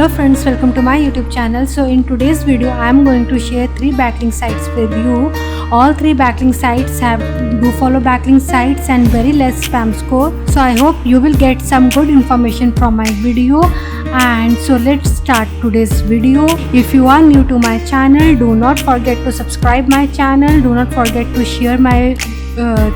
Hello friends, welcome to my YouTube channel. So in today's video I am going to share 3 backlink sites with you. All 3 backlink sites do follow backlink sites and very less spam score. So I hope you will get some good information from my video. And so let's start today's video. If you are new to my channel, do not forget to subscribe my channel. Do not forget to share my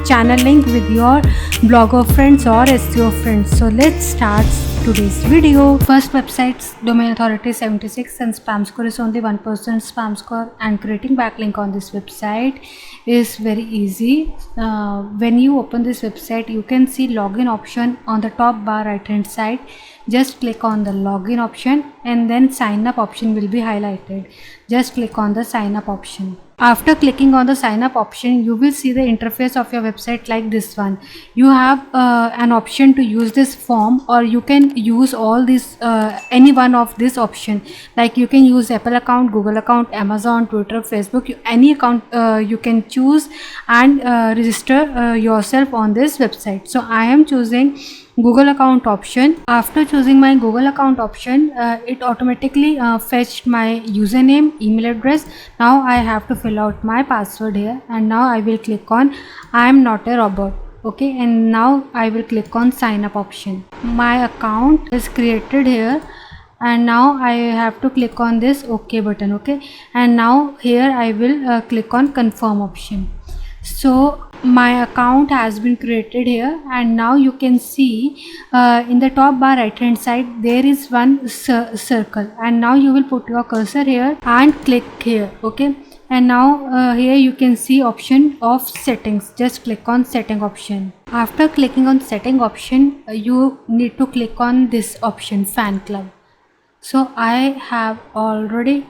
channel link with your blogger friends or SEO friends. So let's start today's video. First, website's domain authority is 76 and spam score is only 1% spam score, and creating backlink on this website is very easy. When you open this website, you can see login option on the top bar right hand side. Just click on the login option and then sign up option will be highlighted. Just click on the sign up option. After clicking on the sign up option, you will see the interface of your website like this one. You have an option to use this form, or you can use all this any one of this option. Like you can use Apple account, Google account, Amazon, Twitter, Facebook, any account you can choose and register yourself on this website. So I am choosing Google account option. After choosing my Google account option, it automatically fetched my username, email address. Now I have to fill out my password here, and now I will click on I am not a robot. Okay, and now I will click on sign up option. My account is created here, and now I have to click on this OK button. Okay, and now here I will click on confirm option. So my account has been created here, and now you can see in the top bar right hand side there is one circle, and now you will put your cursor here and click here. Okay, and now here you can see option of settings. Just click on setting option. After clicking on setting option, you need to click on this option, fan club. So I have already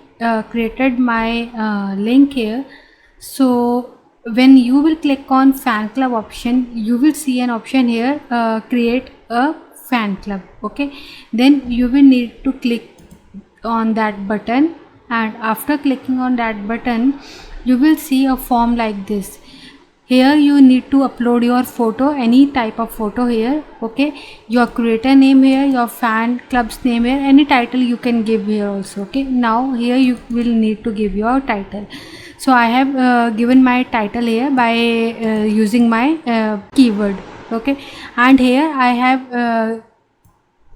created my link here. So when you will click on fan club option, you will see an option here, create a fan club. Okay, then you will need to click on that button, and after clicking on that button you will see a form like this. Here you need to upload your photo, any type of photo here. Okay, your creator name here, your fan club's name here, any title you can give here also. Okay, now here you will need to give your title. So I have given my title here by using my keyword. Okay, and here I have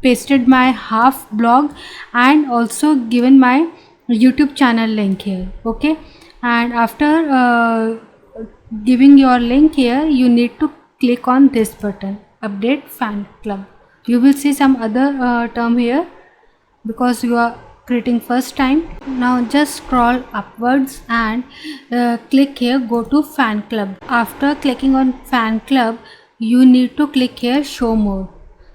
pasted my half blog and also given my YouTube channel link here. Okay, and after giving your link here, you need to click on this button, update fan club. You will see some other term here because you are creating first time. Now just scroll upwards and click here, go to fan club. After clicking on fan club, you need to click here show more.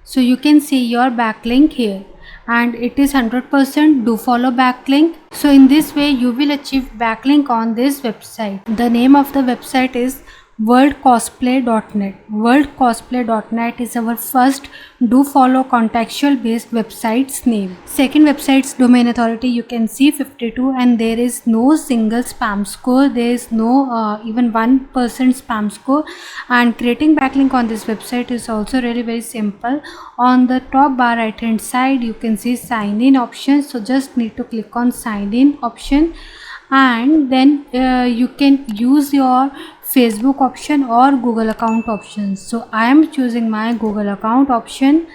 So you can see your backlink here, and it is 100% do follow backlink. So in this way you will achieve backlink on this website. The name of the website is worldcosplay.net. Worldcosplay.net is our first do follow contextual based website's name. Second website's domain authority you can see 52, and there is no single spam score. There is no even 1% spam score, and creating backlink on this website is also really very simple. On the top bar right hand side you can see sign in option. So just need to click on sign in option, and then you can use your Facebook option or Google account options. So I am choosing my Google account option,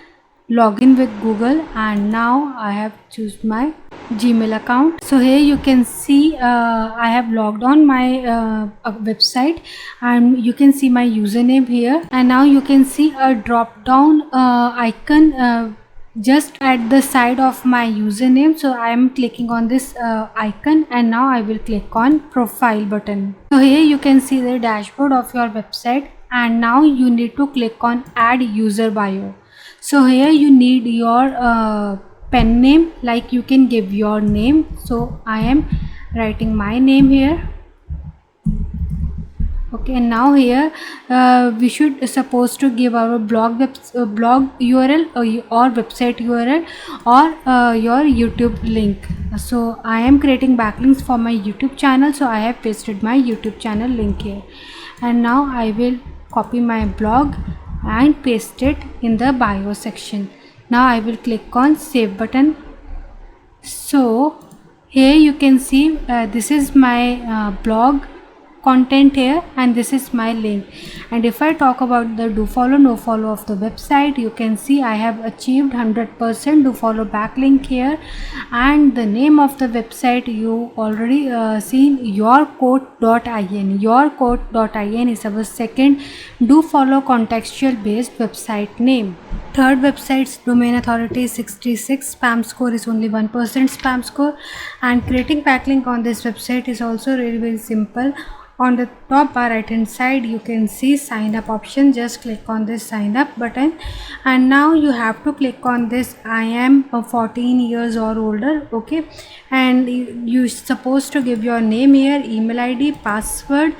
login with Google, and now I have choose my Gmail account. So here you can see I have logged on my website, and you can see my username here, and now you can see a drop down icon just at the side of my username. So I am clicking on this icon, and now I will click on profile button. So here you can see the dashboard of your website, and now you need to click on add user bio. So here you need your pen name, like you can give your name. So I am writing my name here. Okay, and now here we should supposed to give our blog URL or website URL or your YouTube link. So I am creating backlinks for my YouTube channel, so I have pasted my YouTube channel link here, and now I will copy my blog and paste it in the bio section. Now I will click on save button. Here you can see this is my blog content here, and this is my link. And if I talk about the do follow no follow of the website, you can see I have achieved 100% do follow backlink here, and the name of the website you already seen, yourquote.in. Yourquote.in is our second do follow contextual based website name. Third website's domain authority is 66, spam score is only 1% spam score, and creating backlink on this website is also really very simple. On the top bar right hand side you can see sign up option. Just click on this sign up button, and now you have to click on this I am 14 years or older, okay, and you supposed to give your name here, email ID, password,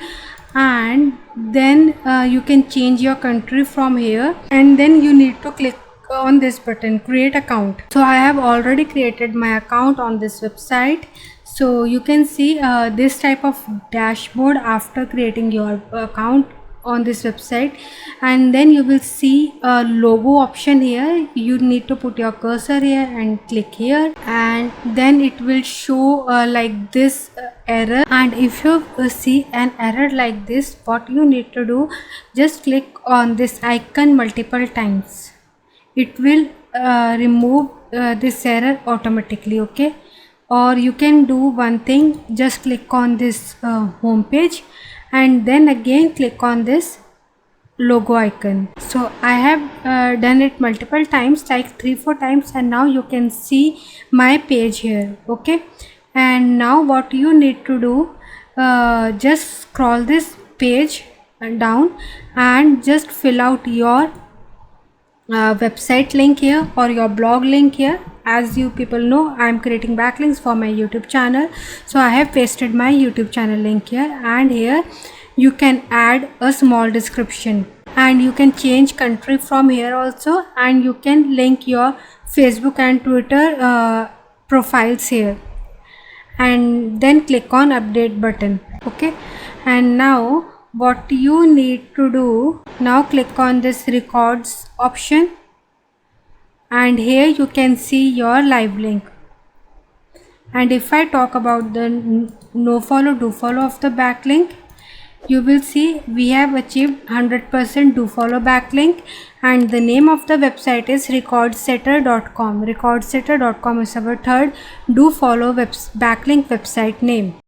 and then you can change your country from here, and then you need to click on this button create account. So I have already created my account on this website. So you can see this type of dashboard after creating your account on this website, and then you will see a logo option here. You need to put your cursor here and click here, and then it will show like this error. And if you see an error like this, what you need to do, just click on this icon multiple times. It will remove this error automatically, okay. Or you can do one thing, just click on this home page and then again click on this logo icon. So I have done it multiple times, like 3-4 times, and now you can see my page here, okay. And now what you need to do, just scroll this page down and just fill out your website link here or your blog link here. As you people know, I am creating backlinks for my YouTube channel, so I have pasted my YouTube channel link here, and here you can add a small description, and you can change country from here also, and you can link your Facebook and Twitter profiles here, and then click on update button, okay. And now what you need to do, now click on this records option, and here you can see your live link. And if I talk about the no follow do follow of the backlink, you will see we have achieved 100% do follow backlink, and the name of the website is recordsetter.com. Recordsetter.com is our third do follow backlink website name.